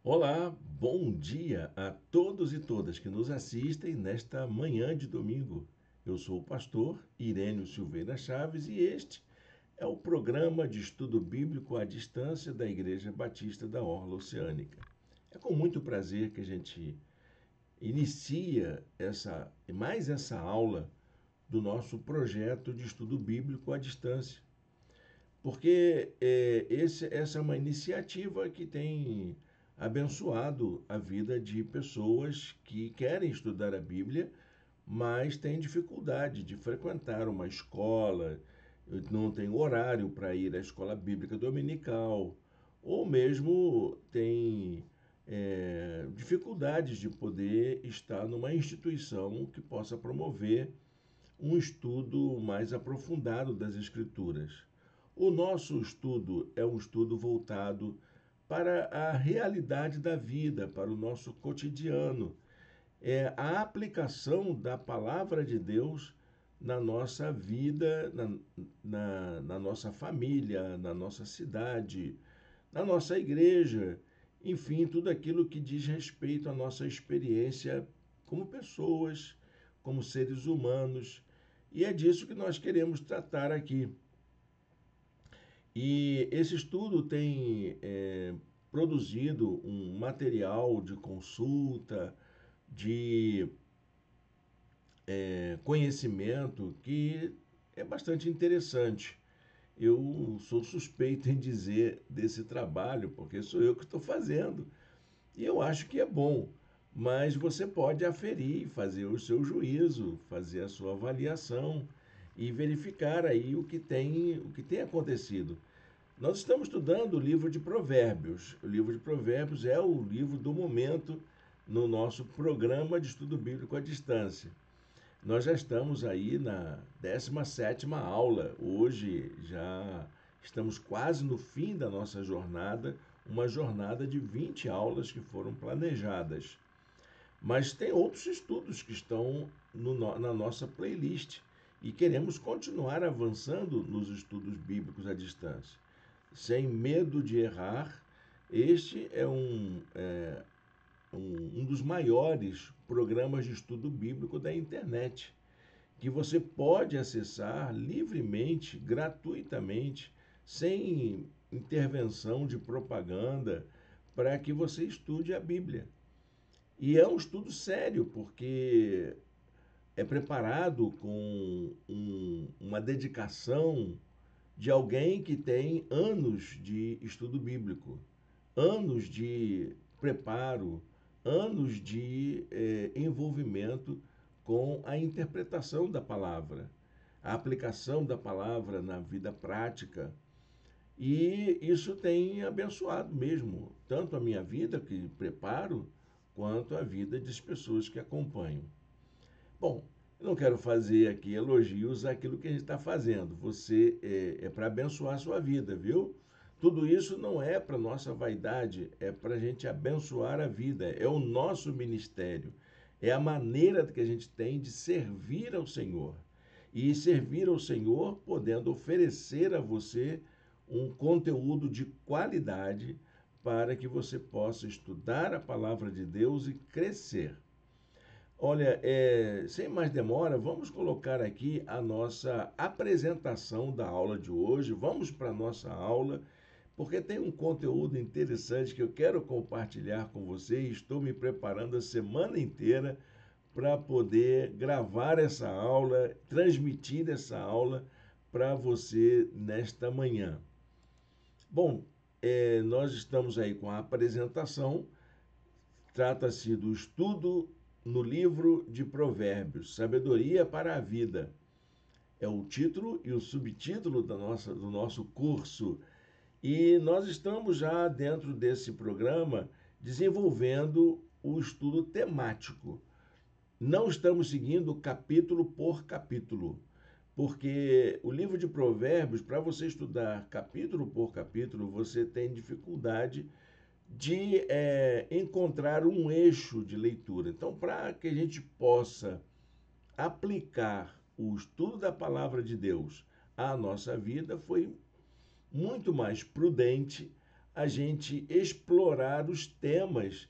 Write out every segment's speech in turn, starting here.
Olá, bom dia a todos e todas que nos assistem nesta manhã de domingo. Eu sou o pastor Irênio Silveira Chaves e este é o programa de estudo bíblico à distância da Igreja Batista da Orla Oceânica. É com muito prazer que a gente inicia essa aula do nosso projeto de estudo bíblico à distância, porque essa é uma iniciativa que tem abençoado a vida de pessoas que querem estudar a Bíblia, mas têm dificuldade de frequentar uma escola, não tem horário para ir à escola bíblica dominical, ou mesmo tem dificuldades de poder estar numa instituição que possa promover um estudo mais aprofundado das Escrituras. O nosso estudo é um estudo voltado para a realidade da vida, para o nosso cotidiano. É a aplicação da palavra de Deus na nossa vida, na nossa família, na nossa cidade, na nossa igreja, enfim, tudo aquilo que diz respeito à nossa experiência como pessoas, como seres humanos. E é disso que nós queremos tratar aqui. E esse estudo tem produzido um material de consulta, de conhecimento que é bastante interessante. Eu sou suspeito em dizer desse trabalho, porque sou eu que estou fazendo. E eu acho que é bom, mas você pode aferir, fazer o seu juízo, fazer a sua avaliação e verificar aí o que tem acontecido. Nós estamos estudando o livro de Provérbios. O livro de Provérbios é o livro do momento no nosso programa de estudo bíblico à distância. Nós já estamos aí na 17ª aula. Hoje já estamos quase no fim da nossa jornada, uma jornada de 20 aulas que foram planejadas. Mas tem outros estudos que estão na nossa playlist e queremos continuar avançando nos estudos bíblicos à distância. Sem medo de errar, este é um dos maiores programas de estudo bíblico da internet, que você pode acessar livremente, gratuitamente, sem intervenção de propaganda, para que você estude a Bíblia. E é um estudo sério, porque é preparado com uma dedicação de alguém que tem anos de estudo bíblico, anos de preparo, anos de envolvimento com a interpretação da palavra, a aplicação da palavra na vida prática. E isso tem abençoado mesmo, tanto a minha vida, que preparo, quanto a vida das pessoas que acompanham. Bom, eu não quero fazer aqui elogios àquilo que a gente está fazendo. Você é para abençoar a sua vida, viu? Tudo isso não é para nossa vaidade, é para a gente abençoar a vida. É o nosso ministério. É a maneira que a gente tem de servir ao Senhor. E servir ao Senhor podendo oferecer a você um conteúdo de qualidade para que você possa estudar a palavra de Deus e crescer. Olha, sem mais demora, vamos colocar aqui a nossa apresentação da aula de hoje. Vamos para a nossa aula, porque tem um conteúdo interessante que eu quero compartilhar com vocês. Estou me preparando a semana inteira para poder gravar essa aula, transmitir essa aula para você nesta manhã. Bom, nós estamos aí com a apresentação. Trata-se do estudo no livro de Provérbios, Sabedoria para a Vida. É o título e o subtítulo do nosso curso. E nós estamos já dentro desse programa desenvolvendo o estudo temático. Não estamos seguindo capítulo por capítulo, porque o livro de Provérbios, para você estudar capítulo por capítulo, você tem dificuldade de encontrar um eixo de leitura. Então, para que a gente possa aplicar o estudo da palavra de Deus à nossa vida, foi muito mais prudente a gente explorar os temas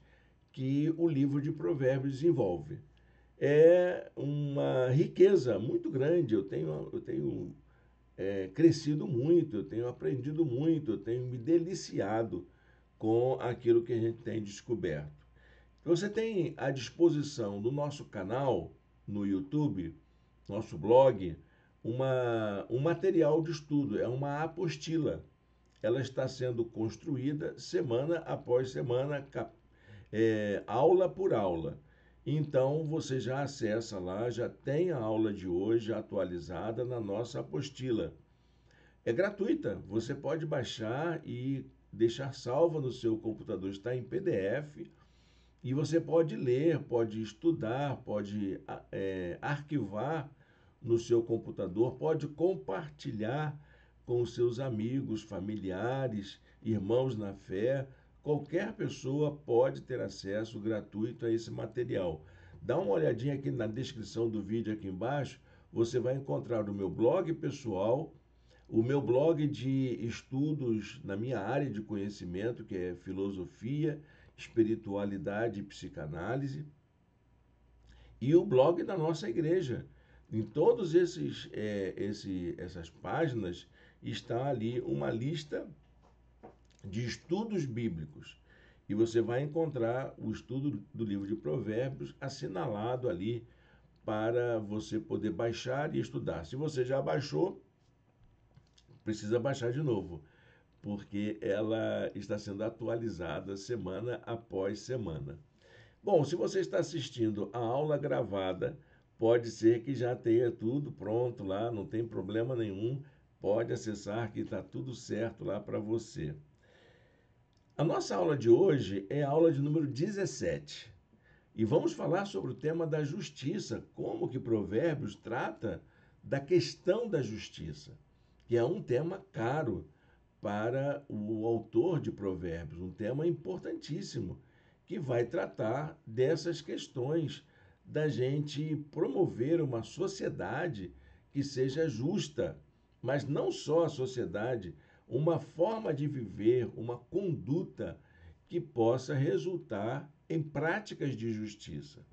que o livro de Provérbios desenvolve. É uma riqueza muito grande. Eu tenho crescido muito, eu tenho aprendido muito, eu tenho me deliciado com aquilo que a gente tem descoberto. Você tem à disposição no nosso canal, no YouTube, nosso blog, um material de estudo, é uma apostila. Ela está sendo construída semana após semana, aula por aula. Então você já acessa lá, já tem a aula de hoje atualizada na nossa apostila. É gratuita, você pode baixar e deixar salva no seu computador, está em PDF, e você pode ler, pode estudar, pode arquivar no seu computador, pode compartilhar com os seus amigos, familiares, irmãos na fé. Qualquer pessoa pode ter acesso gratuito a esse material. Dá uma olhadinha aqui na descrição do vídeo aqui embaixo, você vai encontrar o meu blog pessoal, o meu blog de estudos na minha área de conhecimento, que é filosofia, espiritualidade e psicanálise, e o blog da nossa igreja. Em todas essas páginas está ali uma lista de estudos bíblicos. E você vai encontrar o estudo do livro de Provérbios assinalado ali para você poder baixar e estudar. Se você já baixou, precisa baixar de novo, porque ela está sendo atualizada semana após semana. Bom, se você está assistindo a aula gravada, pode ser que já tenha tudo pronto lá, não tem problema nenhum, pode acessar que está tudo certo lá para você. A nossa aula de hoje é a aula de número 17 e vamos falar sobre o tema da justiça, como que Provérbios trata da questão da justiça, que é um tema caro para o autor de Provérbios, um tema importantíssimo, que vai tratar dessas questões da gente promover uma sociedade que seja justa, mas não só a sociedade, uma forma de viver, uma conduta que possa resultar em práticas de justiça.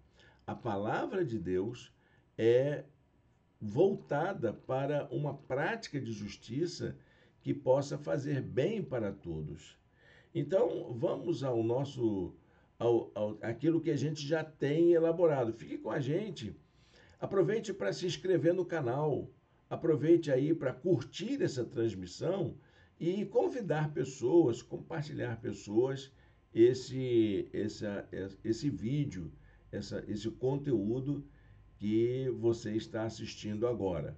A palavra de Deus é voltada para uma prática de justiça que possa fazer bem para todos. Então, vamos aquilo que a gente já tem elaborado. Fique com a gente. Aproveite para se inscrever no canal. Aproveite aí para curtir essa transmissão e convidar pessoas, compartilhar pessoas esse vídeo, esse conteúdo que você está assistindo agora.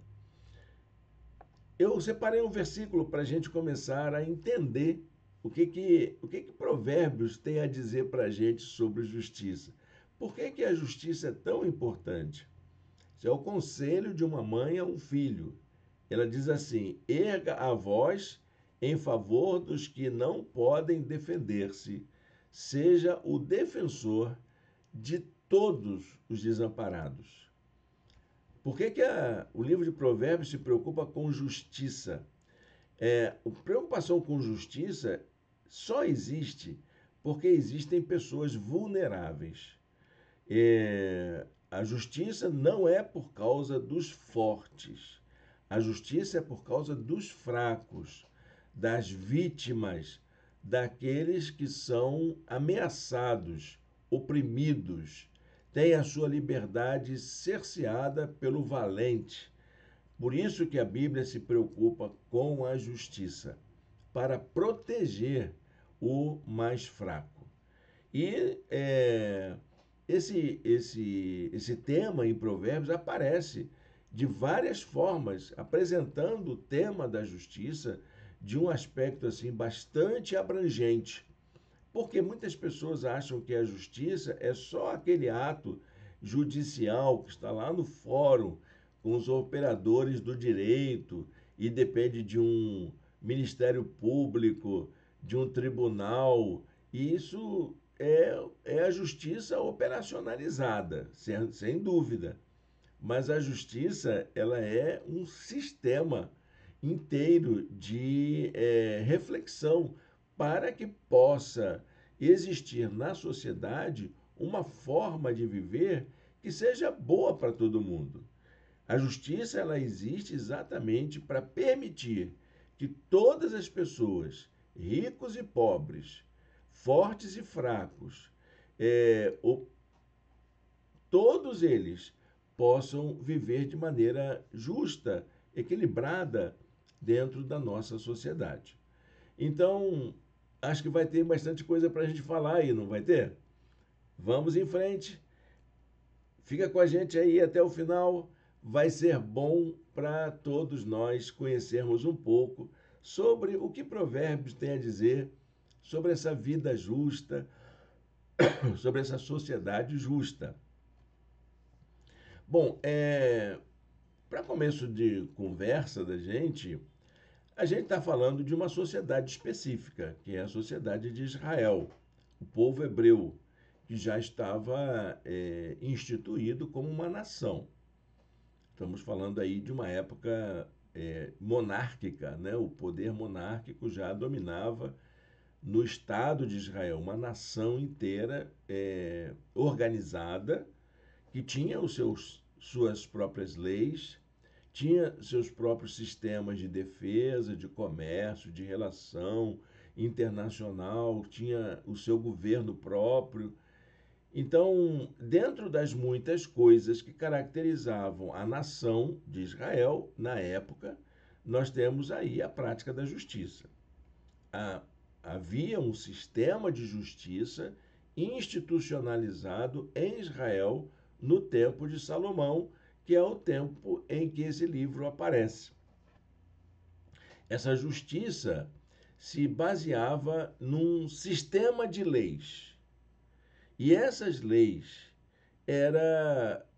Eu separei um versículo para a gente começar a entender o que Provérbios tem a dizer para a gente sobre justiça. Por que a justiça é tão importante? Isso é o conselho de uma mãe a um filho. Ela diz assim: erga a voz em favor dos que não podem defender-se, seja o defensor de todos os desamparados. Por que o livro de Provérbios se preocupa com justiça? A preocupação com justiça só existe porque existem pessoas vulneráveis. A justiça não é por causa dos fortes. A justiça é por causa dos fracos, das vítimas, daqueles que são ameaçados, oprimidos, têm a sua liberdade cerceada pelo valente. Por isso que a Bíblia se preocupa com a justiça, para proteger o mais fraco. E esse tema em Provérbios aparece de várias formas, apresentando o tema da justiça de um aspecto assim bastante abrangente. Porque muitas pessoas acham que a justiça é só aquele ato judicial que está lá no fórum com os operadores do direito e depende de um ministério público, de um tribunal. E isso é a justiça operacionalizada, sem dúvida. Mas a justiça ela é um sistema inteiro de reflexão para que possa existir na sociedade uma forma de viver que seja boa para todo mundo. A justiça ela existe exatamente para permitir que todas as pessoas, ricos e pobres, fortes e fracos, todos eles possam viver de maneira justa, equilibrada dentro da nossa sociedade. Então, acho que vai ter bastante coisa para a gente falar aí, não vai ter? Vamos em frente. Fica com a gente aí até o final. Vai ser bom para todos nós conhecermos um pouco sobre o que Provérbios tem a dizer sobre essa vida justa, sobre essa sociedade justa. Bom, para começo de conversa da gente, a gente está falando de uma sociedade específica, que é a sociedade de Israel, o povo hebreu, que já estava instituído como uma nação. Estamos falando aí de uma época monárquica, né? O poder monárquico já dominava no Estado de Israel, uma nação inteira organizada, que tinha suas próprias leis, tinha seus próprios sistemas de defesa, de comércio, de relação internacional, tinha o seu governo próprio. Então, dentro das muitas coisas que caracterizavam a nação de Israel na época, nós temos aí a prática da justiça. Havia um sistema de justiça institucionalizado em Israel no tempo de Salomão, que é o tempo em que esse livro aparece. Essa justiça se baseava num sistema de leis. E essas leis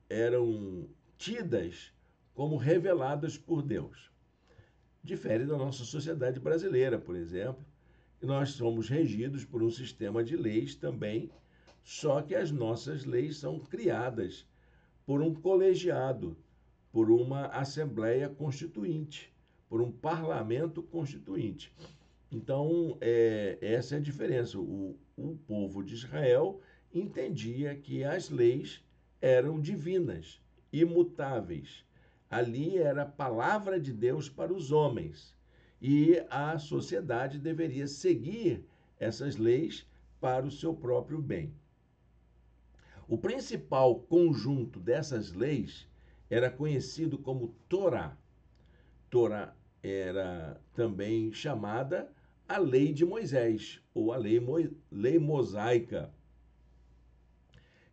eram tidas como reveladas por Deus. Difere da nossa sociedade brasileira, por exemplo, que nós somos regidos por um sistema de leis também, só que as nossas leis são criadas por um colegiado, por uma Assembleia Constituinte, por um parlamento constituinte. Então, essa é a diferença. O povo de Israel entendia que as leis eram divinas, imutáveis. Ali era a palavra de Deus para os homens. E a sociedade deveria seguir essas leis para o seu próprio bem. O principal conjunto dessas leis era conhecido como Torá. Torá era também chamada a lei de Moisés, ou a lei mosaica,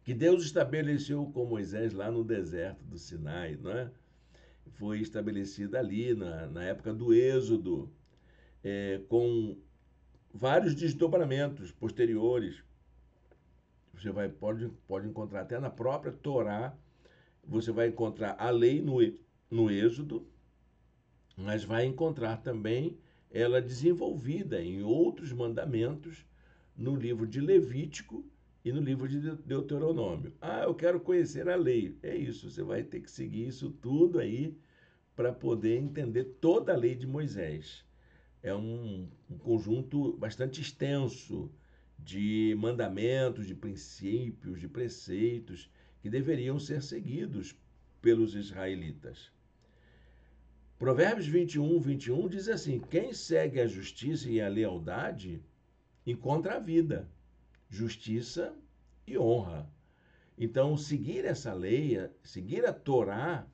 que Deus estabeleceu com Moisés lá no deserto do Sinai, não é? Foi estabelecida ali na época do Êxodo, com vários desdobramentos posteriores. Você pode encontrar até na própria Torá, você vai encontrar a lei no Êxodo, mas vai encontrar também ela desenvolvida em outros mandamentos no livro de Levítico e no livro de Deuteronômio. Eu quero conhecer a lei. É isso, você vai ter que seguir isso tudo aí para poder entender toda a lei de Moisés. É um conjunto bastante extenso de mandamentos, de princípios, de preceitos que deveriam ser seguidos pelos israelitas. Provérbios 21 diz assim: quem segue a justiça e a lealdade encontra a vida, justiça e honra. Então, seguir essa lei, seguir a Torá,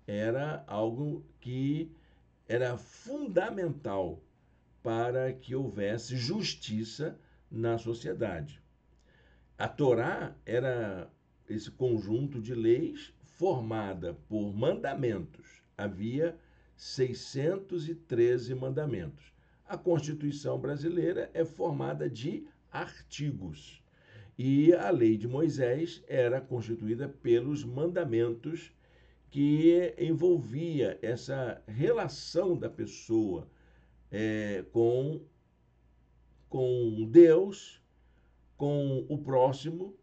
era algo que era fundamental para que houvesse justiça na sociedade. A Torá era esse conjunto de leis formada por mandamentos. Havia 613 mandamentos. A Constituição brasileira é formada de artigos. E a lei de Moisés era constituída pelos mandamentos que envolvia essa relação da pessoa com Deus, com o próximo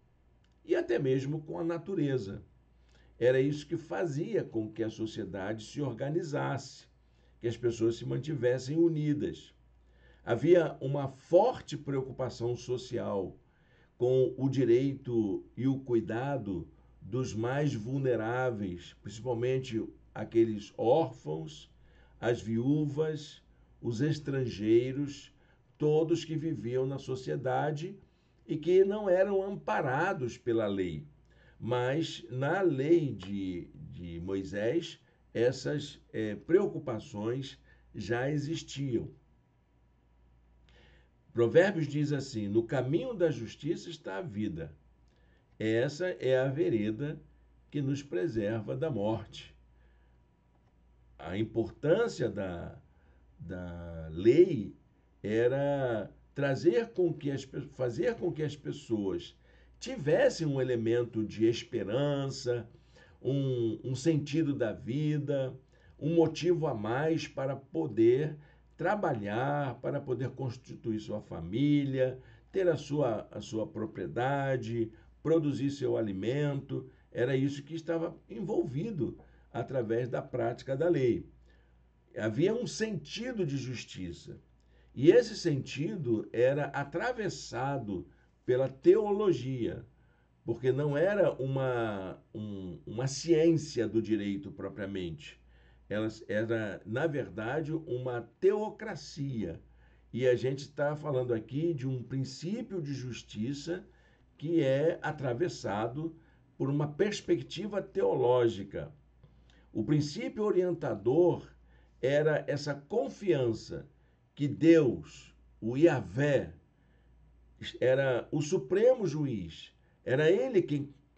e até mesmo com a natureza. Era isso que fazia com que a sociedade se organizasse, que as pessoas se mantivessem unidas. Havia uma forte preocupação social com o direito e o cuidado dos mais vulneráveis, principalmente aqueles órfãos, as viúvas, os estrangeiros, todos que viviam na sociedade e que não eram amparados pela lei. Mas na lei de Moisés, essas preocupações já existiam. Provérbios diz assim: no caminho da justiça está a vida. Essa é a vereda que nos preserva da morte. A importância da lei era fazer com que as pessoas tivessem um elemento de esperança, um sentido da vida, um motivo a mais para poder trabalhar, para poder constituir sua família, ter a sua propriedade, produzir seu alimento. Era isso que estava envolvido através da prática da lei. Havia um sentido de justiça. E esse sentido era atravessado pela teologia, porque não era uma ciência do direito propriamente. Ela era, na verdade, uma teocracia. E a gente está falando aqui de um princípio de justiça que é atravessado por uma perspectiva teológica. O princípio orientador era essa confiança que Deus, o Yahvé, era o supremo juiz, era ele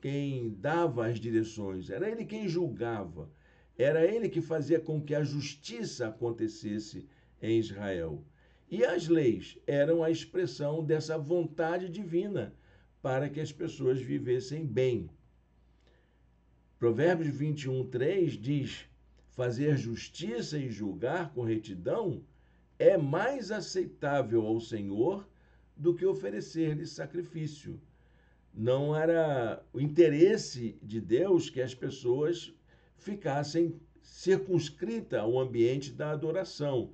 quem dava as direções, era ele quem julgava, era ele que fazia com que a justiça acontecesse em Israel. E as leis eram a expressão dessa vontade divina para que as pessoas vivessem bem. Provérbios 21:3 diz: fazer justiça e julgar com retidão é mais aceitável ao Senhor do que oferecer-lhe sacrifício. Não era o interesse de Deus que as pessoas ficassem circunscritas ao ambiente da adoração.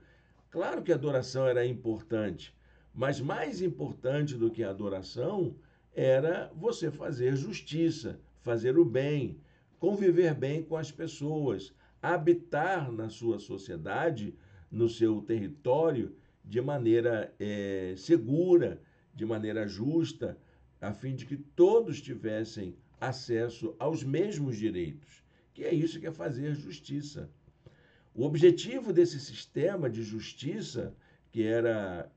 Claro que a adoração era importante, mas mais importante do que a adoração era você fazer justiça, fazer o bem, conviver bem com as pessoas, habitar na sua sociedade, no seu território, de maneira segura, de maneira justa, a fim de que todos tivessem acesso aos mesmos direitos, que é isso que é fazer justiça. O objetivo desse sistema de justiça, que era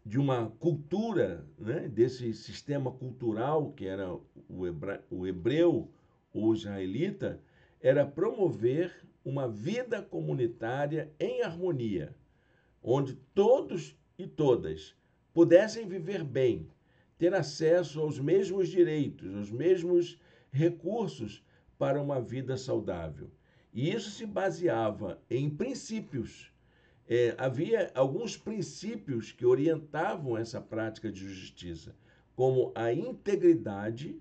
de uma cultura, né, desse sistema cultural, que era o hebreu ou israelita, era promover uma vida comunitária em harmonia, onde todos e todas pudessem viver bem, ter acesso aos mesmos direitos, aos mesmos recursos para uma vida saudável. E isso se baseava em princípios. Havia alguns princípios que orientavam essa prática de justiça, como a integridade,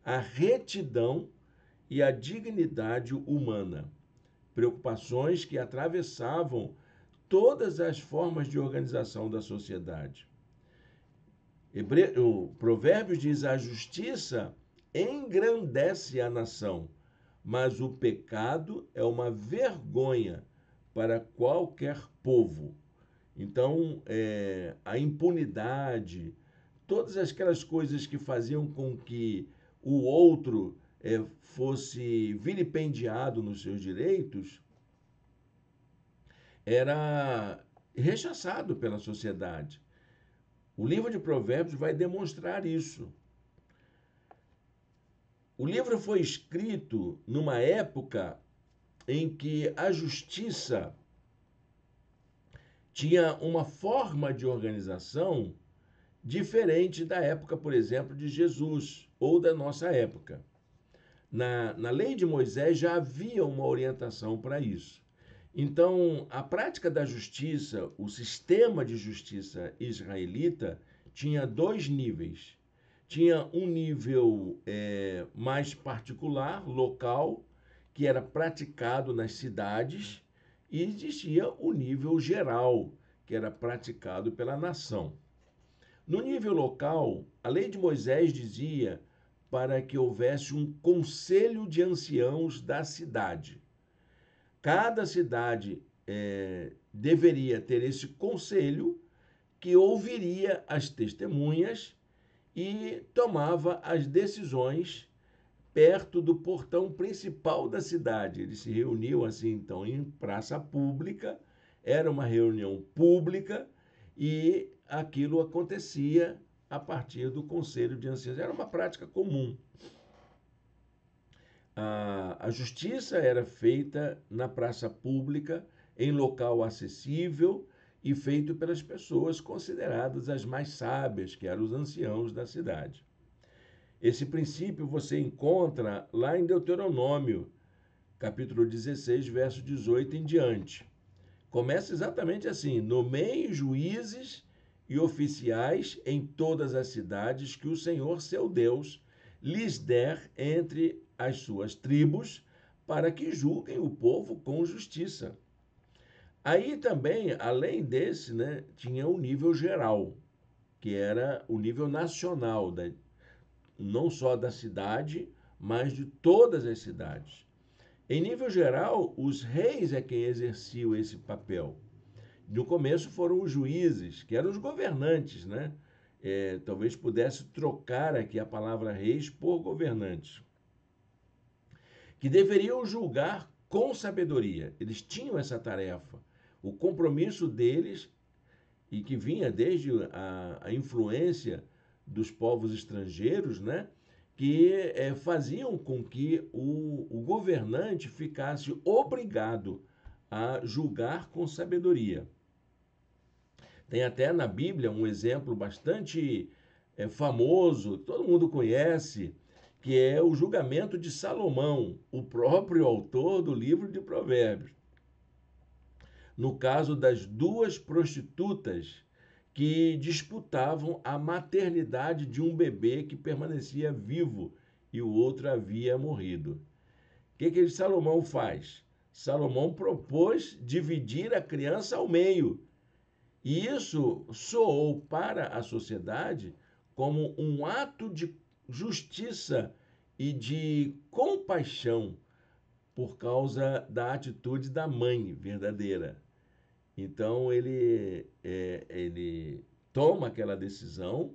a retidão e a dignidade humana. Preocupações que atravessavam todas as formas de organização da sociedade. O Provérbios diz: a justiça engrandece a nação, mas o pecado é uma vergonha para qualquer povo. Então, a impunidade, todas aquelas coisas que faziam com que o outro fosse vilipendiado nos seus direitos, era rechaçado pela sociedade. O livro de Provérbios vai demonstrar isso. O livro foi escrito numa época em que a justiça tinha uma forma de organização diferente da época, por exemplo, de Jesus ou da nossa época. Na lei de Moisés já havia uma orientação para isso. Então, a prática da justiça, o sistema de justiça israelita, tinha dois níveis. Tinha um nível mais particular, local, que era praticado nas cidades, e existia o nível geral, que era praticado pela nação. No nível local, a lei de Moisés dizia para que houvesse um conselho de anciãos da cidade. Cada cidade deveria ter esse conselho que ouviria as testemunhas e tomava as decisões perto do portão principal da cidade. Eles se reuniam assim, então, em praça pública, era uma reunião pública e aquilo acontecia a partir do Conselho de Anciãos. Era uma prática comum. A justiça era feita na praça pública, em local acessível e feito pelas pessoas consideradas as mais sábias, que eram os anciãos da cidade. Esse princípio você encontra lá em Deuteronômio, capítulo 16, verso 18 em diante. Começa exatamente assim: nomeie juízes e oficiais em todas as cidades que o Senhor, seu Deus, lhes der entre as suas tribos, para que julguem o povo com justiça. Aí também, além desse, tinha o nível geral, que era o nível nacional, não só da cidade, mas de todas as cidades. Em nível geral, os reis é quem exerciam esse papel. No começo foram os juízes, que eram os governantes, talvez pudesse trocar aqui a palavra reis por governantes, que deveriam julgar com sabedoria. Eles tinham essa tarefa. O compromisso deles, e que vinha desde a influência dos povos estrangeiros, que faziam com que o governante ficasse obrigado a julgar com sabedoria. Tem até na Bíblia um exemplo bastante famoso, todo mundo conhece, que é o julgamento de Salomão, o próprio autor do livro de Provérbios. No caso das duas prostitutas que disputavam a maternidade de um bebê que permanecia vivo e o outro havia morrido. O que Salomão faz? Salomão propôs dividir a criança ao meio. E isso soou para a sociedade como um ato de justiça e de compaixão por causa da atitude da mãe verdadeira. Então ele toma aquela decisão,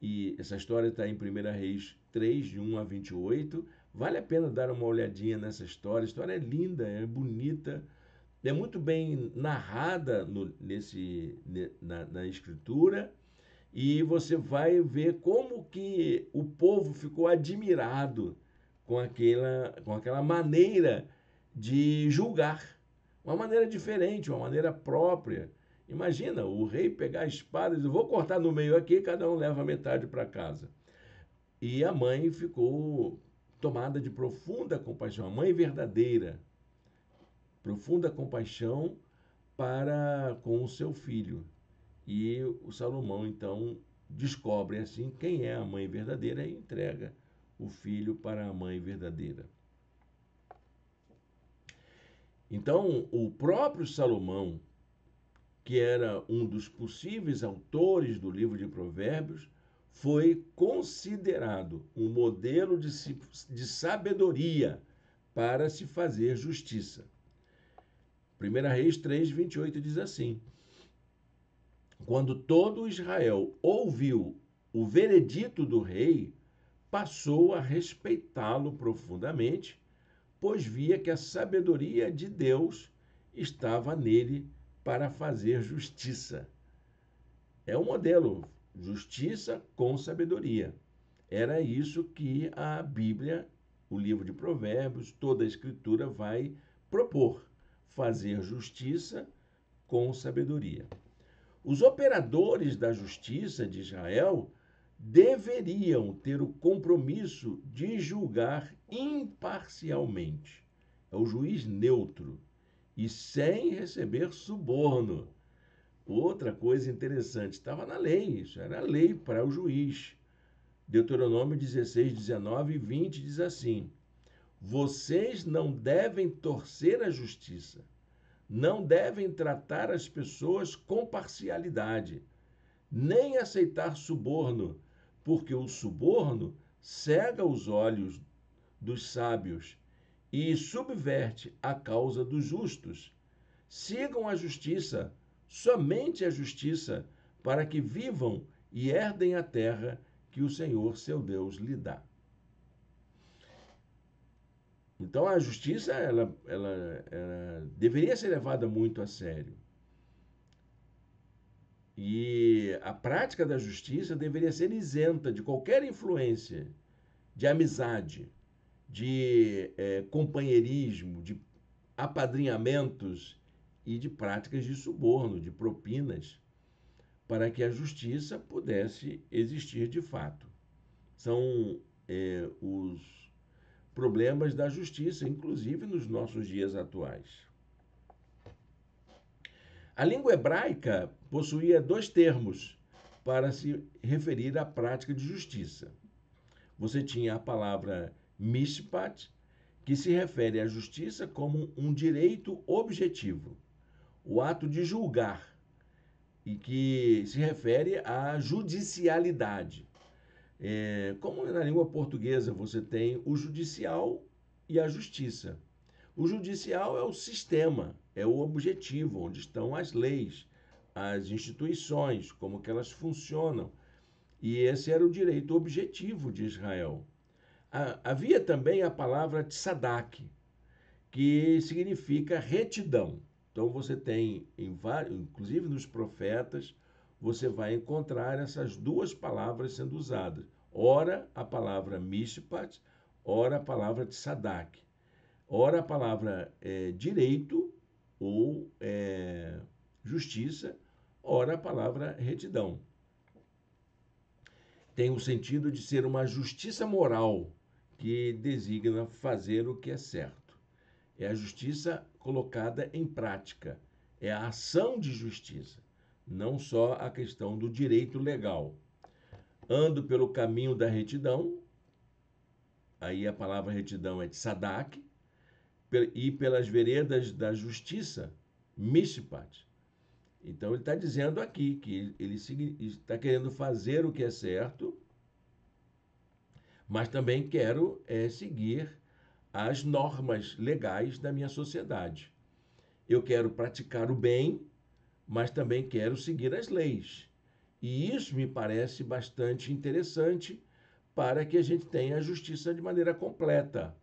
e essa história está em 1 Reis 3, de 1 a 28. Vale a pena dar uma olhadinha nessa história. A história é linda, é bonita, é muito bem narrada na escritura, e você vai ver como que o povo ficou admirado com aquela maneira de julgar. Uma maneira diferente, uma maneira própria. Imagina o rei pegar a espada e dizer: vou cortar no meio aqui, cada um leva metade para casa. E a mãe ficou tomada de profunda compaixão, a mãe verdadeira, profunda compaixão para com o seu filho. E o Salomão, então, descobre assim quem é a mãe verdadeira e entrega o filho para a mãe verdadeira. Então, o próprio Salomão, que era um dos possíveis autores do livro de Provérbios, foi considerado um modelo de sabedoria para se fazer justiça. 1 Reis 3, 28 diz assim: quando todo Israel ouviu o veredito do rei, passou a respeitá-lo profundamente, pois via que a sabedoria de Deus estava nele para fazer justiça. É um modelo, justiça com sabedoria. Era isso que a Bíblia, o livro de Provérbios, toda a Escritura vai propor: fazer justiça com sabedoria. Os operadores da justiça de Israel deveriam ter o compromisso de julgar imparcialmente. É o juiz neutro e sem receber suborno. Outra coisa interessante, estava na lei, isso era lei para o juiz. Deuteronômio 16, 19 e 20 diz assim: vocês não devem torcer a justiça, não devem tratar as pessoas com parcialidade, nem aceitar suborno, porque o suborno cega os olhos dos sábios e subverte a causa dos justos. Sigam a justiça, somente a justiça, para que vivam e herdem a terra que o Senhor, seu Deus, lhe dá. Então, a justiça ela deveria ser levada muito a sério. E a prática da justiça deveria ser isenta de qualquer influência de amizade, de companheirismo, de apadrinhamentos e de práticas de suborno, de propinas, para que a justiça pudesse existir de fato. São os problemas da justiça, inclusive nos nossos dias atuais. A língua hebraica possuía dois termos para se referir à prática de justiça. Você tinha a palavra mishpat, que se refere à justiça como um direito objetivo, o ato de julgar, e que se refere à judicialidade. Como na língua portuguesa você tem o judicial e a justiça. O judicial é o sistema, é o objetivo, onde estão as leis, as instituições, como que elas funcionam. E esse era o direito objetivo de Israel. Havia também a palavra tzadak, que significa retidão. Então você tem, inclusive nos profetas, você vai encontrar essas duas palavras sendo usadas. Ora a palavra mishpat, ora a palavra tzadak. Ora a palavra direito ou justiça, ora a palavra retidão. Tem o sentido de ser uma justiça moral que designa fazer o que é certo. É a justiça colocada em prática, é a ação de justiça, não só a questão do direito legal. Ando pelo caminho da retidão, aí a palavra retidão é tzadak, e pelas veredas da justiça, mishpat. Então ele está dizendo aqui que ele está querendo fazer o que é certo, mas também quero seguir as normas legais da minha sociedade. Eu quero praticar o bem, mas também quero seguir as leis. E isso me parece bastante interessante para que a gente tenha a justiça de maneira completa.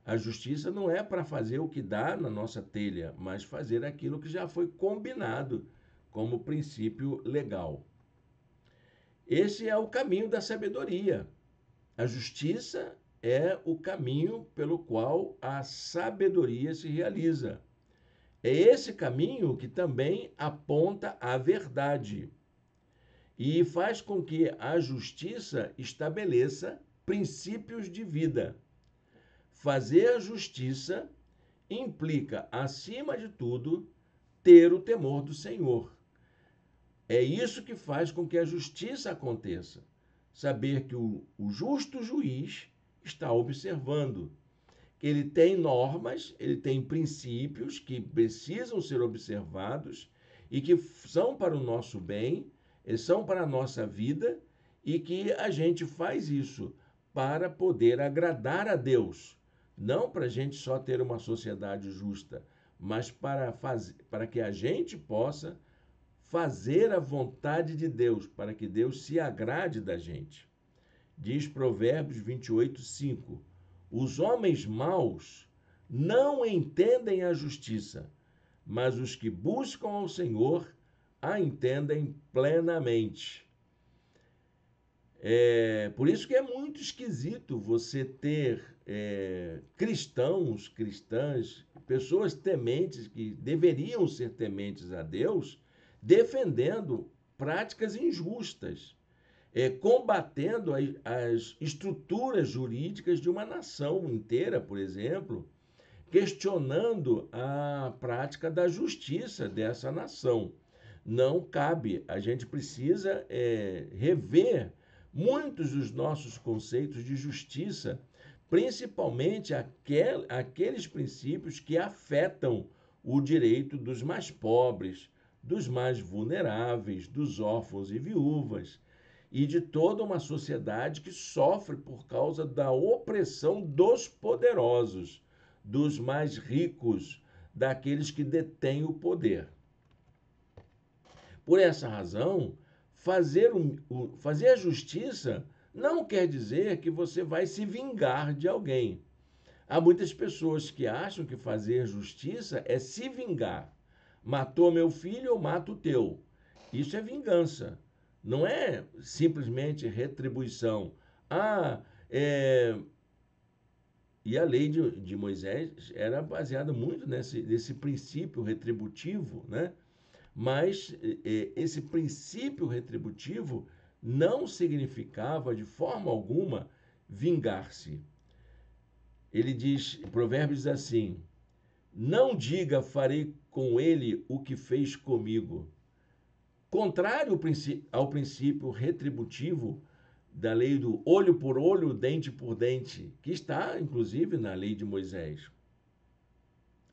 A justiça não é para fazer o que dá na nossa telha, mas fazer aquilo que já foi combinado como princípio legal. Esse é o caminho da sabedoria. A justiça é o caminho pelo qual a sabedoria se realiza. É esse caminho que também aponta à verdade e faz com que a justiça estabeleça princípios de vida. Fazer a justiça implica, acima de tudo, ter o temor do Senhor. É isso que faz com que a justiça aconteça. Saber que o justo juiz está observando. Ele tem normas, ele tem princípios que precisam ser observados e que são para o nosso bem, são para a nossa vida e que a gente faz isso para poder agradar a Deus. Não para a gente só ter uma sociedade justa, mas para que a gente possa fazer a vontade de Deus, para que Deus se agrade da gente. Diz Provérbios 28, 5. Os homens maus não entendem a justiça, mas os que buscam ao Senhor a entendem plenamente. Por isso que é muito esquisito você ter cristãs, pessoas tementes, que deveriam ser tementes a Deus, defendendo práticas injustas, combatendo as estruturas jurídicas de uma nação inteira, por exemplo, questionando a prática da justiça dessa nação. Não cabe, a gente precisa rever muitos dos nossos conceitos de justiça, principalmente aqueles princípios que afetam o direito dos mais pobres, dos mais vulneráveis, dos órfãos e viúvas, e de toda uma sociedade que sofre por causa da opressão dos poderosos, dos mais ricos, daqueles que detêm o poder. Por essa razão, fazer a justiça não quer dizer que você vai se vingar de alguém. Há muitas pessoas que acham que fazer justiça é se vingar. Matou meu filho, eu mato o teu. Isso é vingança. Não é simplesmente retribuição. Ah, e a lei de Moisés era baseada muito nesse princípio retributivo, né? Mas esse princípio retributivo não significava de forma alguma vingar-se. Ele diz, Provérbios diz assim: não diga farei com ele o que fez comigo. Contrário ao princípio retributivo da lei do olho por olho, dente por dente, que está inclusive na lei de Moisés.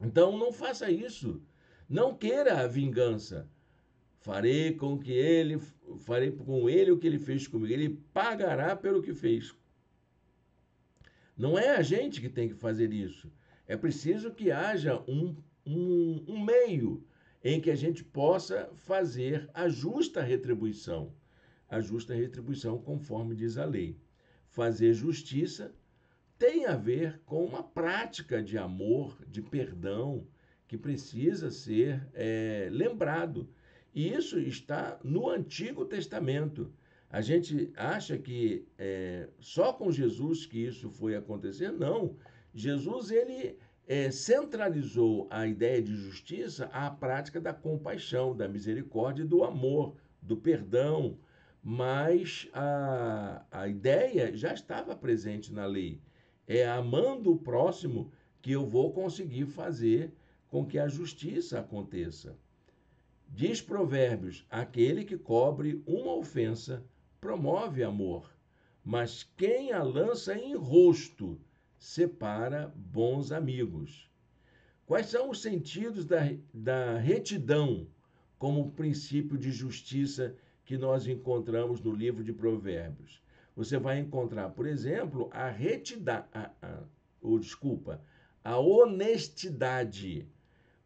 Então não faça isso. Não queira a vingança. Farei com ele o que ele fez comigo. Ele pagará pelo que fez. Não é a gente que tem que fazer isso. É preciso que haja um meio em que a gente possa fazer a justa retribuição. A justa retribuição, conforme diz a lei. Fazer justiça tem a ver com uma prática de amor, de perdão, que precisa ser lembrado. E isso está no Antigo Testamento. A gente acha que só com Jesus que isso foi acontecer. Não. Jesus, ele centralizou a ideia de justiça à prática da compaixão, da misericórdia e do amor, do perdão. Mas a ideia já estava presente na lei. É amando o próximo que eu vou conseguir fazer com que a justiça aconteça. Diz Provérbios: aquele que cobre uma ofensa promove amor, mas quem a lança em rosto separa bons amigos. Quais são os sentidos da retidão como princípio de justiça que nós encontramos no livro de Provérbios? Você vai encontrar, por exemplo, a honestidade.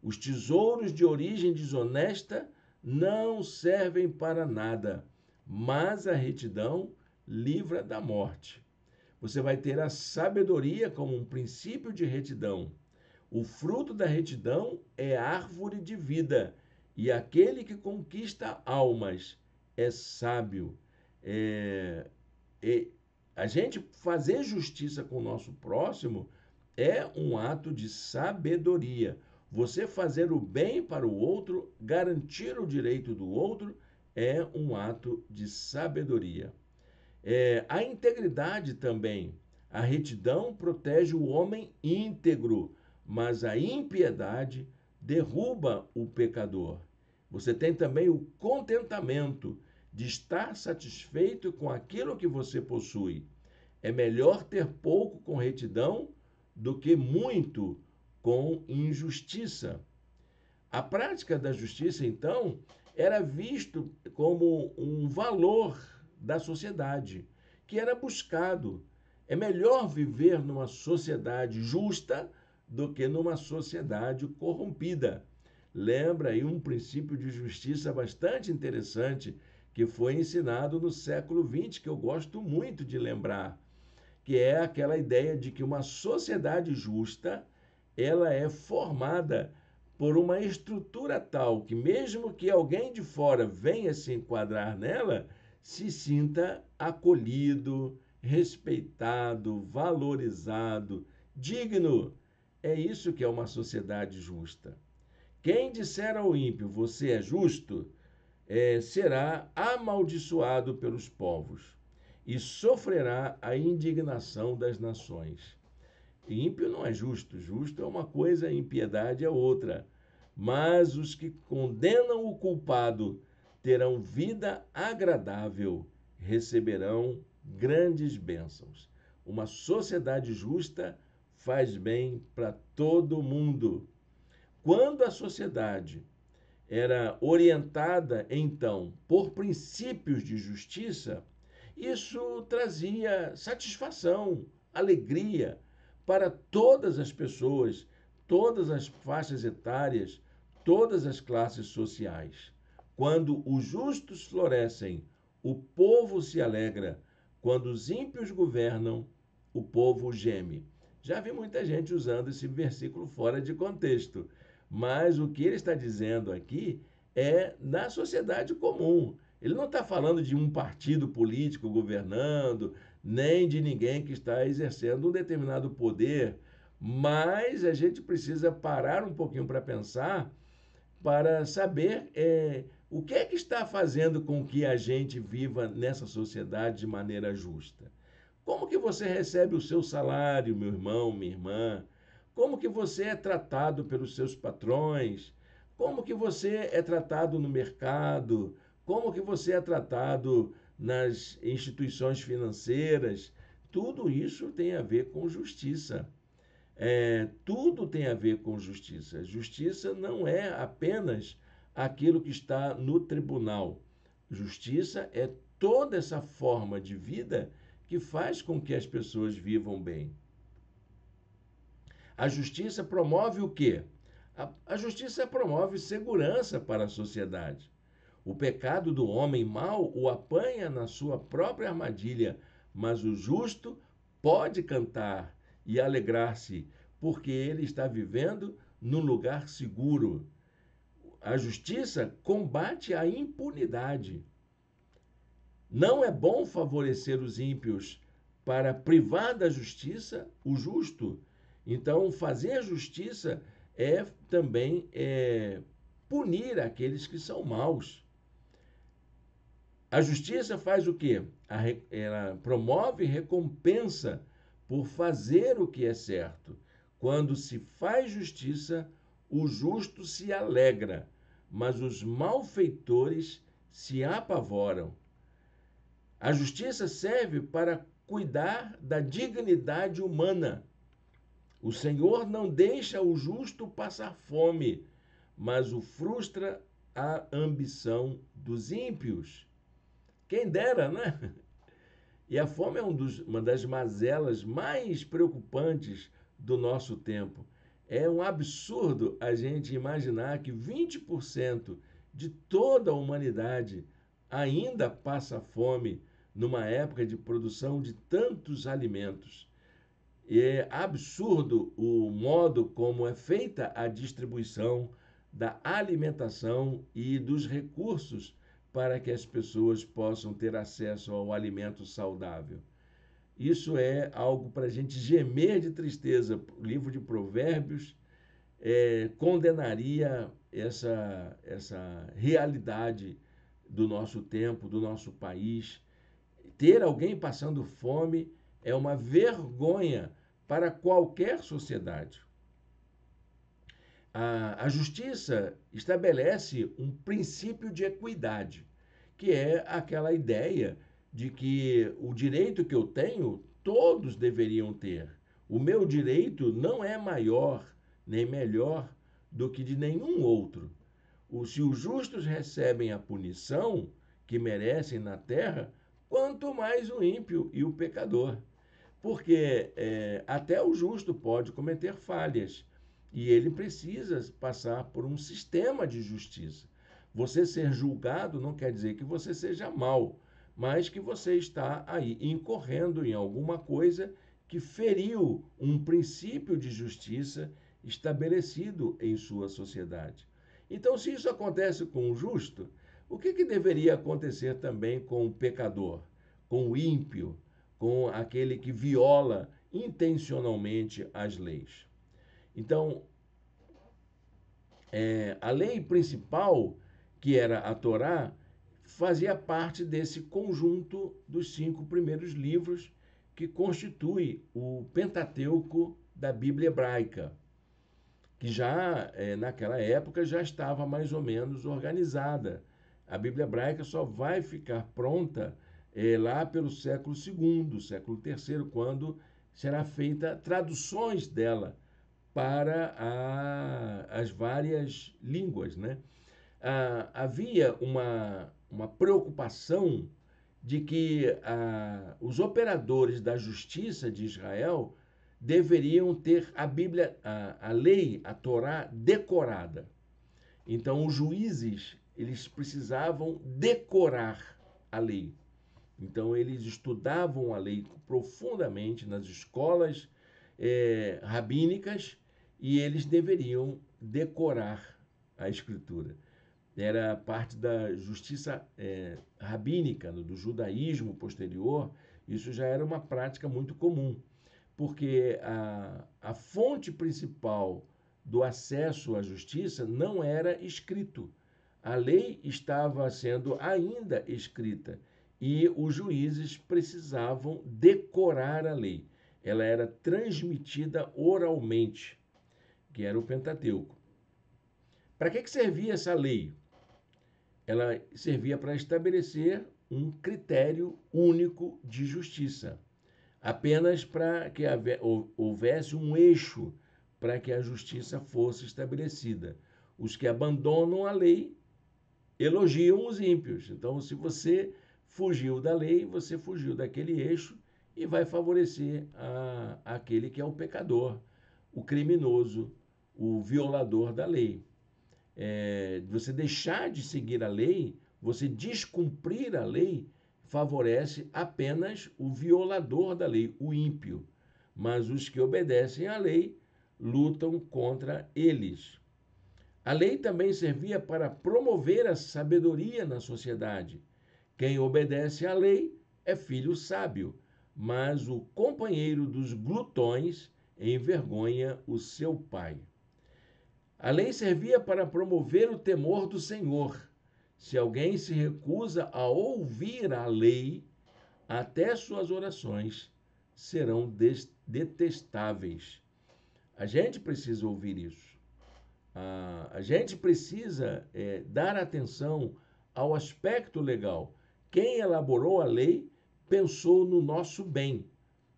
Os tesouros de origem desonesta não servem para nada, mas a retidão livra da morte. Você vai ter a sabedoria como um princípio de retidão. O fruto da retidão é árvore de vida, e aquele que conquista almas é sábio. A gente fazer justiça com o nosso próximo é um ato de sabedoria. Você fazer o bem para o outro, garantir o direito do outro, é um ato de sabedoria. A integridade também. A retidão protege o homem íntegro, mas a impiedade derruba o pecador. Você tem também o contentamento de estar satisfeito com aquilo que você possui. É melhor ter pouco com retidão do que muito com injustiça. A prática da justiça, então, era visto como um valor da sociedade, que era buscado. É melhor viver numa sociedade justa do que numa sociedade corrompida. Lembra aí um princípio de justiça bastante interessante que foi ensinado no século XX, que eu gosto muito de lembrar, que é aquela ideia de que uma sociedade justa, ela é formada por uma estrutura tal que mesmo que alguém de fora venha se enquadrar nela, se sinta acolhido, respeitado, valorizado, digno. É isso que é uma sociedade justa. Quem disser ao ímpio, você é justo, será amaldiçoado pelos povos e sofrerá a indignação das nações. Ímpio não é justo, justo é uma coisa, impiedade é outra. Mas os que condenam o culpado terão vida agradável, receberão grandes bênçãos. Uma sociedade justa faz bem para todo mundo. Quando a sociedade era orientada, então, por princípios de justiça, isso trazia satisfação, alegria para todas as pessoas, todas as faixas etárias, todas as classes sociais. Quando os justos florescem, o povo se alegra. Quando os ímpios governam, o povo geme. Já vi muita gente usando esse versículo fora de contexto, mas o que ele está dizendo aqui é na sociedade comum. Ele não está falando de um partido político governando, nem de ninguém que está exercendo um determinado poder, mas a gente precisa parar um pouquinho para pensar, para saber o que é que está fazendo com que a gente viva nessa sociedade de maneira justa. Como que você recebe o seu salário, meu irmão, minha irmã? Como que você é tratado pelos seus patrões? Como que você é tratado no mercado? Como que você é tratado nas instituições financeiras? Tudo isso tem a ver com justiça. Tudo tem a ver com justiça. Justiça não é apenas aquilo que está no tribunal. Justiça é toda essa forma de vida que faz com que as pessoas vivam bem. A justiça promove o quê? A justiça promove segurança para a sociedade. O pecado do homem mau o apanha na sua própria armadilha, mas o justo pode cantar e alegrar-se, porque ele está vivendo num lugar seguro. A justiça combate a impunidade. Não é bom favorecer os ímpios para privar da justiça o justo. Então, fazer justiça é também punir aqueles que são maus. A justiça faz o quê? Ela promove recompensa por fazer o que é certo. Quando se faz justiça, o justo se alegra, mas os malfeitores se apavoram. A justiça serve para cuidar da dignidade humana. O Senhor não deixa o justo passar fome, mas o frustra a ambição dos ímpios. Quem dera, né? E a fome é uma das mazelas mais preocupantes do nosso tempo. É um absurdo a gente imaginar que 20% de toda a humanidade ainda passa fome numa época de produção de tantos alimentos. E é absurdo o modo como é feita a distribuição da alimentação e dos recursos para que as pessoas possam ter acesso ao alimento saudável. Isso é algo para a gente gemer de tristeza. O livro de Provérbios condenaria essa realidade do nosso tempo, do nosso país. Ter alguém passando fome é uma vergonha para qualquer sociedade. A justiça estabelece um princípio de equidade, que é aquela ideia de que o direito que eu tenho, todos deveriam ter. O meu direito não é maior nem melhor do que de nenhum outro. Se os justos recebem a punição que merecem na terra, quanto mais o ímpio e o pecador. Porque até o justo pode cometer falhas e ele precisa passar por um sistema de justiça. Você ser julgado não quer dizer que você seja mau, mas que você está aí incorrendo em alguma coisa que feriu um princípio de justiça estabelecido em sua sociedade. Então, se isso acontece com o justo, o que deveria acontecer também com o pecador, com o ímpio, com aquele que viola intencionalmente as leis? Então, a lei principal, que era a Torá, fazia parte desse conjunto dos 5 primeiros livros que constitui o Pentateuco da Bíblia hebraica, que já naquela época já estava mais ou menos organizada. A Bíblia hebraica só vai ficar pronta lá pelo século II, século III, quando será feita traduções dela para as várias línguas, né? Havia uma preocupação de que os operadores da justiça de Israel deveriam ter a Bíblia, a lei, a Torá decorada. Então, os juízes, eles precisavam decorar a lei. Então, eles estudavam a lei profundamente nas escolas rabínicas e eles deveriam decorar a escritura. Era parte da justiça rabínica, do judaísmo posterior. Isso já era uma prática muito comum, porque a fonte principal do acesso à justiça não era escrito. A lei estava sendo ainda escrita e os juízes precisavam decorar a lei. Ela era transmitida oralmente, que era o Pentateuco. Para que servia essa lei? Ela servia para estabelecer um critério único de justiça, apenas para que houvesse um eixo para que a justiça fosse estabelecida. Os que abandonam a lei elogiam os ímpios. Então, se você fugiu da lei, você fugiu daquele eixo e vai favorecer aquele que é o pecador, o criminoso, o violador da lei. Você deixar de seguir a lei, você descumprir a lei, favorece apenas o violador da lei, o ímpio. Mas os que obedecem à lei lutam contra eles. A lei também servia para promover a sabedoria na sociedade. Quem obedece à lei é filho sábio, mas o companheiro dos glutões envergonha o seu pai. A lei servia para promover o temor do Senhor. Se alguém se recusa a ouvir a lei, até suas orações serão detestáveis. A gente precisa ouvir isso. A gente precisa dar atenção ao aspecto legal. Quem elaborou a lei pensou no nosso bem,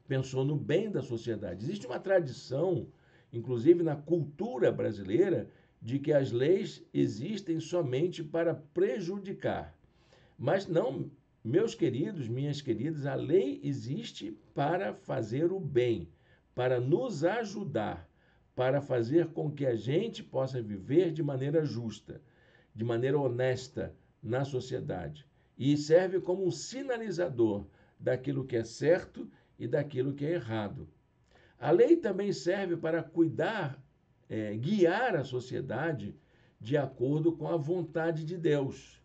pensou no bem da sociedade. Existe uma tradição, inclusive na cultura brasileira, de que as leis existem somente para prejudicar. Mas não, meus queridos, minhas queridas, a lei existe para fazer o bem, para nos ajudar, para fazer com que a gente possa viver de maneira justa, de maneira honesta na sociedade. E serve como um sinalizador daquilo que é certo e daquilo que é errado. A lei também serve para guiar a sociedade de acordo com a vontade de Deus.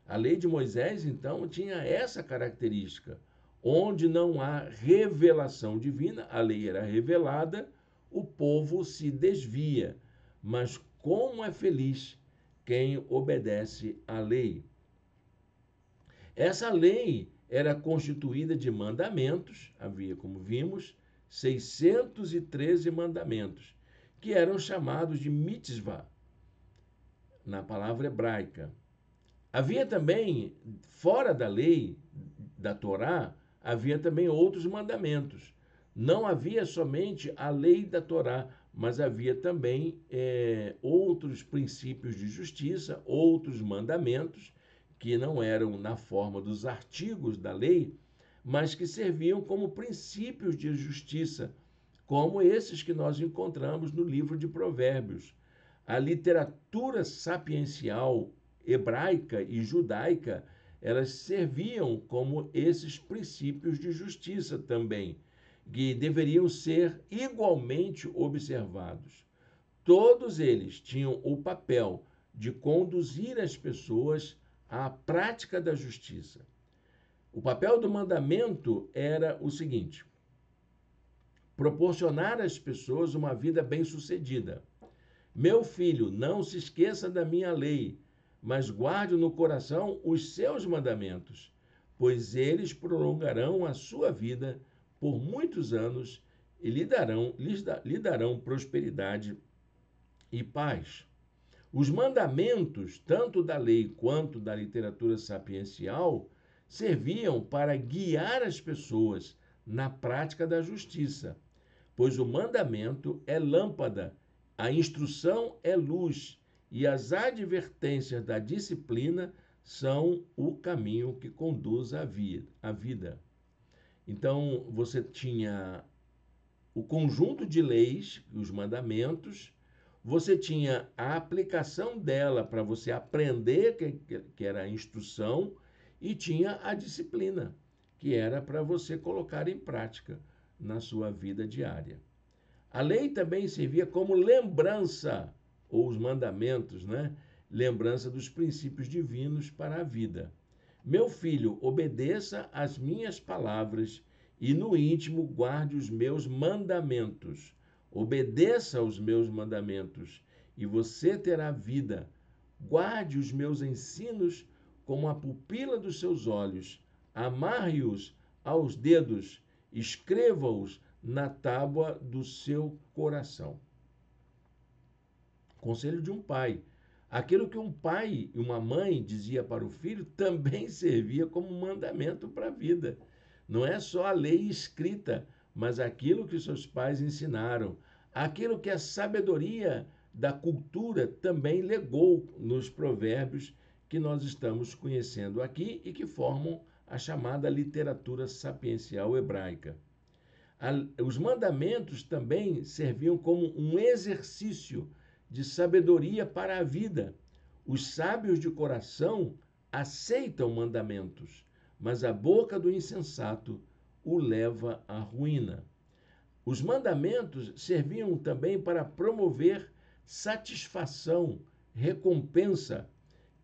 A lei de Moisés, então, tinha essa característica. Onde não há revelação divina, a lei era revelada, o povo se desvia. Mas como é feliz quem obedece à lei. Essa lei era constituída de mandamentos, havia, como vimos, 613 mandamentos, que eram chamados de mitzvah, na palavra hebraica. Havia também, fora da lei, da Torá, havia também outros mandamentos. Não havia somente a lei da Torá, mas havia também outros princípios de justiça, outros mandamentos, que não eram na forma dos artigos da lei, mas que serviam como princípios de justiça, como esses que nós encontramos no livro de Provérbios. A literatura sapiencial hebraica e judaica, elas serviam como esses princípios de justiça também, que deveriam ser igualmente observados. Todos eles tinham o papel de conduzir as pessoas à prática da justiça. O papel do mandamento era o seguinte: proporcionar às pessoas uma vida bem-sucedida. Meu filho, não se esqueça da minha lei, mas guarde no coração os seus mandamentos, pois eles prolongarão a sua vida por muitos anos e lhe darão prosperidade e paz. Os mandamentos, tanto da lei quanto da literatura sapiencial, serviam para guiar as pessoas na prática da justiça. pois o mandamento é lâmpada, a instrução é luz, e as advertências da disciplina são o caminho que conduz à vida. Então, você tinha o conjunto de leis, os mandamentos, você tinha a aplicação dela para você aprender, que era a instrução, e tinha a disciplina, que era para você colocar em prática na sua vida diária. A lei também servia como lembrança, ou os mandamentos, né? Lembrança dos princípios divinos para a vida. Meu filho, obedeça às minhas palavras e no íntimo guarde os meus mandamentos. Obedeça aos meus mandamentos e você terá vida. Guarde os meus ensinos como a pupila dos seus olhos. Amarre-os aos dedos. Escreva-os na tábua do seu coração. Conselho de um pai. Aquilo que um pai e uma mãe dizia para o filho também servia como mandamento para a vida. Não é só a lei escrita, mas aquilo que seus pais ensinaram, aquilo que a sabedoria da cultura também legou nos provérbios que nós estamos conhecendo aqui e que formam a chamada literatura sapiencial hebraica. Os mandamentos também serviam como um exercício de sabedoria para a vida. Os sábios de coração aceitam mandamentos, mas a boca do insensato o leva à ruína. Os mandamentos serviam também para promover satisfação, recompensa.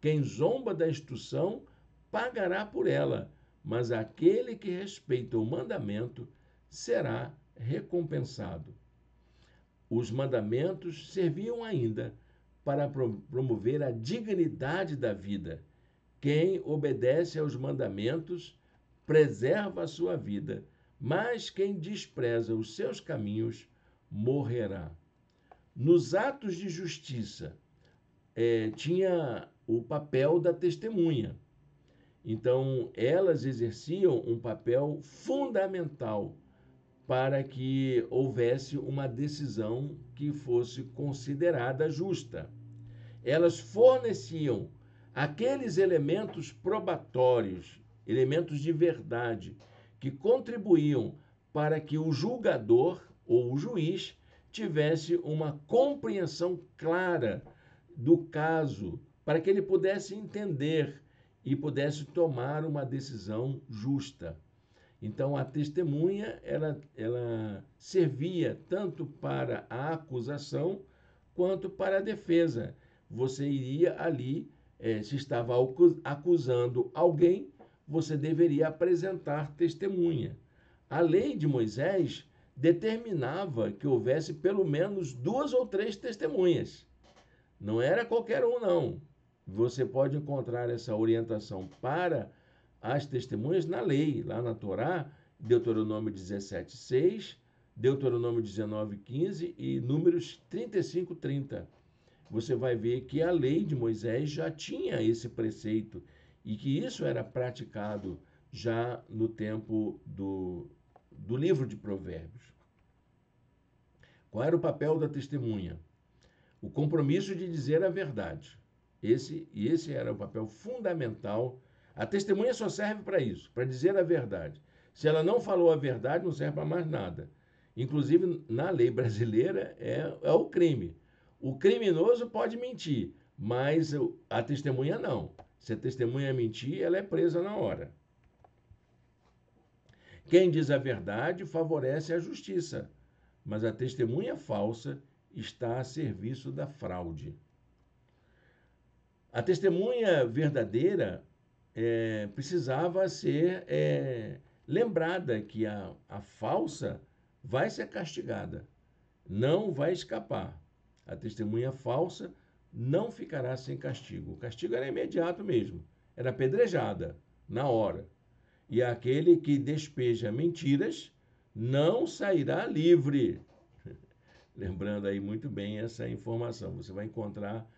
Quem zomba da instrução pagará por ela, mas aquele que respeita o mandamento será recompensado. Os mandamentos serviam ainda para promover a dignidade da vida. Quem obedece aos mandamentos preserva a sua vida, mas quem despreza os seus caminhos morrerá. Nos atos de justiça, tinha o papel da testemunha. Então, elas exerciam um papel fundamental para que houvesse uma decisão que fosse considerada justa. Elas forneciam aqueles elementos probatórios, elementos de verdade, que contribuíam para que o julgador ou o juiz tivesse uma compreensão clara do caso, para que ele pudesse entender e pudesse tomar uma decisão justa. Então, a testemunha, ela servia tanto para a acusação quanto para a defesa. Você iria ali, se estava acusando alguém, você deveria apresentar testemunha. A lei de Moisés determinava que houvesse pelo menos 2 ou 3 testemunhas. Não era qualquer um, não. Você pode encontrar essa orientação para as testemunhas na lei, lá na Torá, Deuteronômio 17:6, Deuteronômio 19:15 e Números 35:30. Você vai ver que a lei de Moisés já tinha esse preceito e que isso era praticado já no tempo do livro de Provérbios. Qual era o papel da testemunha? O compromisso de dizer a verdade. Esse era o papel fundamental. A testemunha só serve para isso, para dizer a verdade. Se ela não falou a verdade, não serve para mais nada. Inclusive, na lei brasileira, é o crime. O criminoso pode mentir, mas a testemunha não. Se a testemunha mentir, ela é presa na hora. Quem diz a verdade favorece a justiça, mas a testemunha falsa está a serviço da fraude. A testemunha verdadeira precisava ser lembrada que a falsa vai ser castigada, não vai escapar. A testemunha falsa não ficará sem castigo. O castigo era imediato mesmo, era apedrejada na hora. E aquele que despeja mentiras não sairá livre. Lembrando aí muito bem essa informação. Você vai encontrar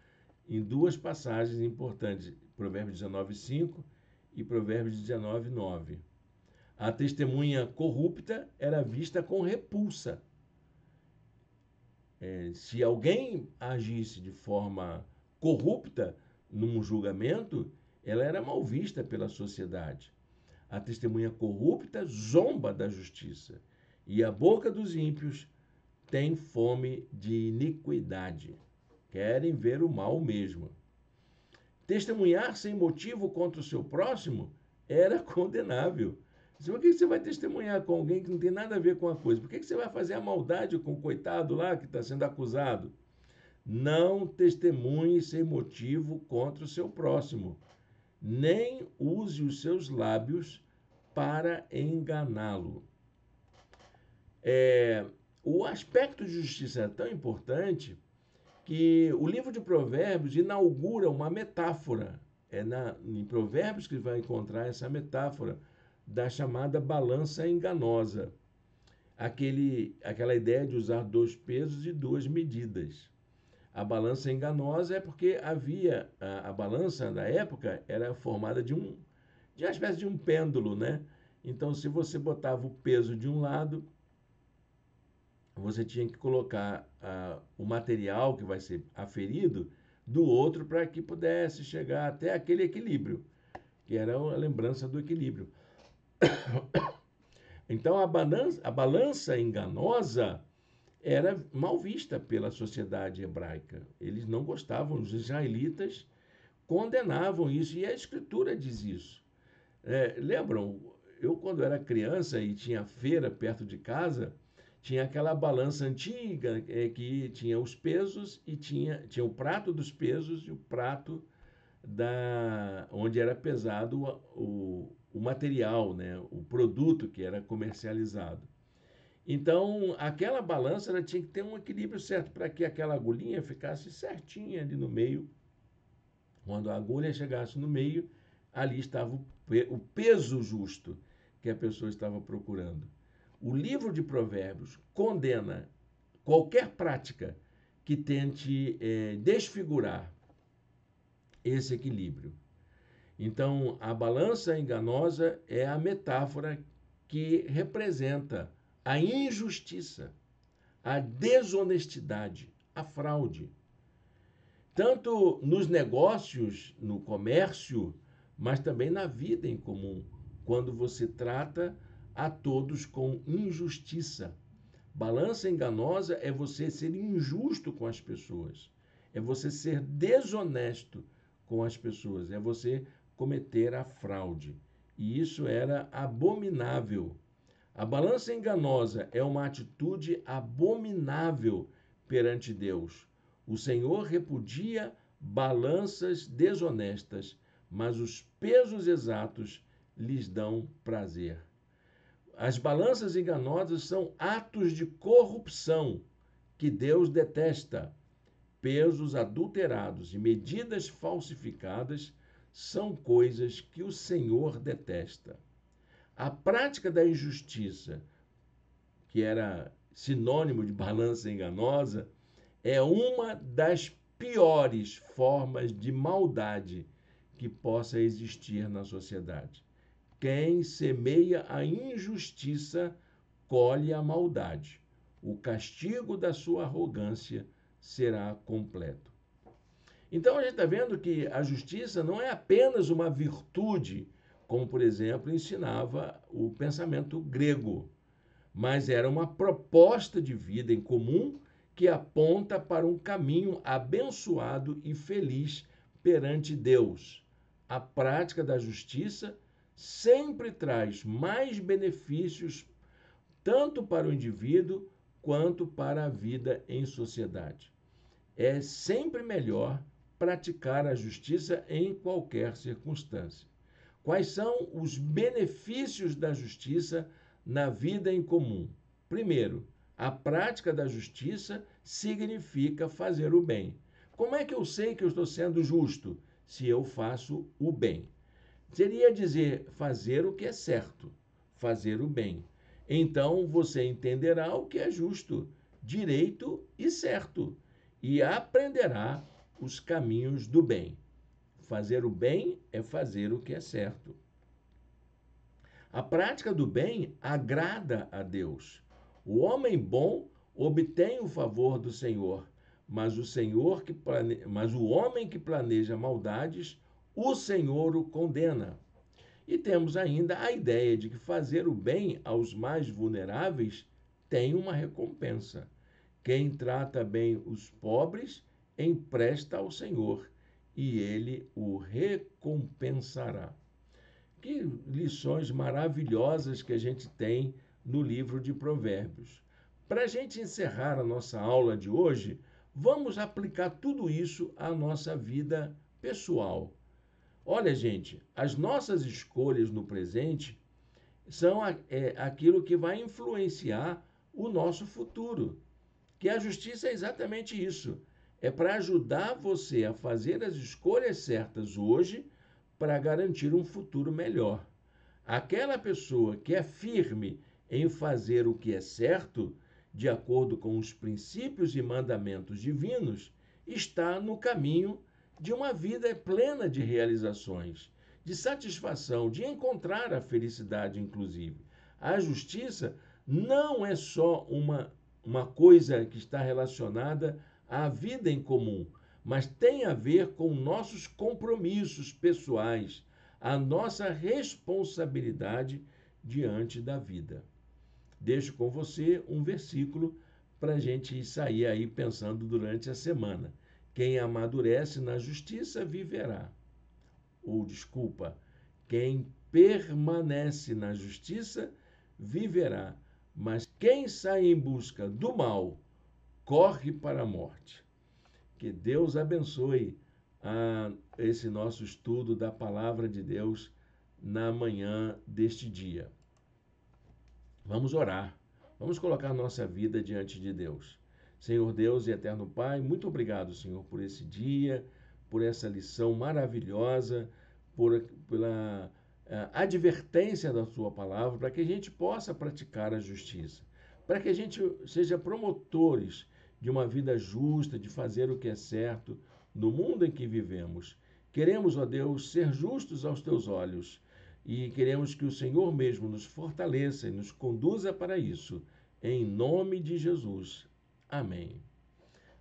em 2 passagens importantes, Provérbios 19:5 e Provérbios 19:9. A testemunha corrupta era vista com repulsa. Se alguém agisse de forma corrupta num julgamento, ela era mal vista pela sociedade. A testemunha corrupta zomba da justiça, e a boca dos ímpios tem fome de iniquidade. Querem ver o mal mesmo. Testemunhar sem motivo contra o seu próximo era condenável. Por que você vai testemunhar com alguém que não tem nada a ver com a coisa? Por que você vai fazer a maldade com o coitado lá que está sendo acusado? Não testemunhe sem motivo contra o seu próximo, nem use os seus lábios para enganá-lo. O aspecto de justiça é tão importante que o livro de Provérbios inaugura uma metáfora. Em Provérbios que vai encontrar essa metáfora da chamada balança enganosa. Aquela ideia de usar 2 pesos e 2 medidas. A balança enganosa é porque havia a balança da época era formada de uma espécie de um pêndulo, né? Então, se você botava o peso de um lado, você tinha que colocar o material que vai ser aferido do outro para que pudesse chegar até aquele equilíbrio, que era a lembrança do equilíbrio. Então, a balança enganosa era mal vista pela sociedade hebraica. Eles não gostavam, os israelitas condenavam isso, e a Escritura diz isso. Lembram, eu quando era criança e tinha feira perto de casa, tinha aquela balança antiga que tinha os pesos e tinha o prato dos pesos e o prato onde era pesado o material, né, o produto que era comercializado. Então, aquela balança ela tinha que ter um equilíbrio certo para que aquela agulhinha ficasse certinha ali no meio. Quando a agulha chegasse no meio, ali estava o peso justo que a pessoa estava procurando. O livro de Provérbios condena qualquer prática que tente desfigurar esse equilíbrio. Então, a balança enganosa é a metáfora que representa a injustiça, a desonestidade, a fraude. Tanto nos negócios, no comércio, mas também na vida em comum, quando você trata a todos com injustiça. Balança enganosa é você ser injusto com as pessoas, é você ser desonesto com as pessoas, é você cometer a fraude. E isso era abominável. A balança enganosa é uma atitude abominável perante Deus. O Senhor repudia balanças desonestas, mas os pesos exatos lhes dão prazer. As balanças enganosas são atos de corrupção que Deus detesta. Pesos adulterados e medidas falsificadas são coisas que o Senhor detesta. A prática da injustiça, que era sinônimo de balança enganosa, é uma das piores formas de maldade que possa existir na sociedade. Quem semeia a injustiça colhe a maldade. O castigo da sua arrogância será completo. Então a gente está vendo que a justiça não é apenas uma virtude, como, por exemplo, ensinava o pensamento grego, mas era uma proposta de vida em comum que aponta para um caminho abençoado e feliz perante Deus. A prática da justiça sempre traz mais benefícios tanto para o indivíduo quanto para a vida em sociedade. É sempre melhor praticar a justiça em qualquer circunstância. Quais são os benefícios da justiça na vida em comum? Primeiro, a prática da justiça significa fazer o bem. Como é que eu sei que eu estou sendo justo? Se eu faço o bem. Seria dizer fazer o que é certo, fazer o bem. Então você entenderá o que é justo, direito e certo, e aprenderá os caminhos do bem. Fazer o bem é fazer o que é certo. A prática do bem agrada a Deus. O homem bom obtém o favor do Senhor, mas o homem que planeja maldades, o Senhor o condena. E temos ainda a ideia de que fazer o bem aos mais vulneráveis tem uma recompensa. Quem trata bem os pobres empresta ao Senhor, e ele o recompensará. Que lições maravilhosas que a gente tem no livro de Provérbios. Para a gente encerrar a nossa aula de hoje, vamos aplicar tudo isso à nossa vida pessoal. Olha, gente, as nossas escolhas no presente são aquilo que vai influenciar o nosso futuro. Que a justiça é exatamente isso. É para ajudar você a fazer as escolhas certas hoje para garantir um futuro melhor. Aquela pessoa que é firme em fazer o que é certo, de acordo com os princípios e mandamentos divinos, está no caminho de uma vida plena de realizações, de satisfação, de encontrar a felicidade, inclusive. A justiça não é só uma coisa que está relacionada à vida em comum, mas tem a ver com nossos compromissos pessoais, a nossa responsabilidade diante da vida. Deixo com você um versículo para a gente sair aí pensando durante a semana. Quem amadurece na justiça viverá. Ou, desculpa, quem permanece na justiça viverá. Mas quem sai em busca do mal corre para a morte. Que Deus abençoe esse nosso estudo da Palavra de Deus na manhã deste dia. Vamos orar. Vamos colocar nossa vida diante de Deus. Senhor Deus e eterno Pai, muito obrigado, Senhor, por esse dia, por essa lição maravilhosa, pela advertência da Sua palavra, para que a gente possa praticar a justiça, para que a gente seja promotores de uma vida justa, de fazer o que é certo no mundo em que vivemos. Queremos, ó Deus, ser justos aos Teus olhos e queremos que o Senhor mesmo nos fortaleça e nos conduza para isso, em nome de Jesus. Amém.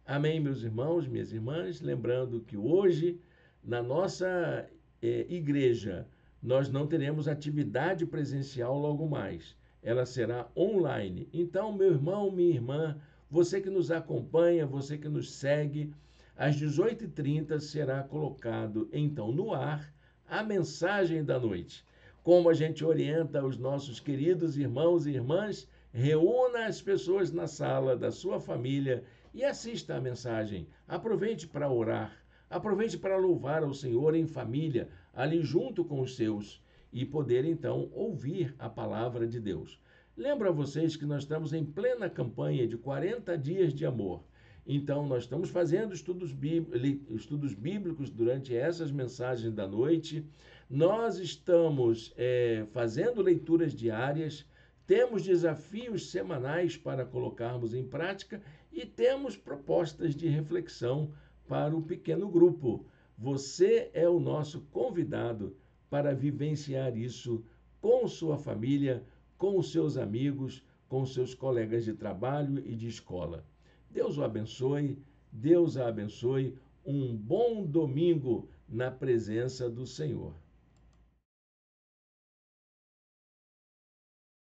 Amém, meus irmãos, minhas irmãs. Lembrando que hoje, na nossa igreja, nós não teremos atividade presencial logo mais. Ela será online. Então, meu irmão, minha irmã, você que nos acompanha, você que nos segue, às 18h30 será colocado, então, no ar, a mensagem da noite. Como a gente orienta os nossos queridos irmãos e irmãs, reúna as pessoas na sala da sua família e assista a mensagem. Aproveite para orar, aproveite para louvar ao Senhor em família, ali junto com os seus, e poder então ouvir a palavra de Deus. Lembro a vocês que nós estamos em plena campanha de 40 dias de amor. Então, nós estamos fazendo estudos bíblicos durante essas mensagens da noite. Nós estamos fazendo leituras diárias, temos desafios semanais para colocarmos em prática e temos propostas de reflexão para o pequeno grupo. Você é o nosso convidado para vivenciar isso com sua família, com os seus amigos, com seus colegas de trabalho e de escola. Deus o abençoe, Deus a abençoe. Um bom domingo na presença do Senhor.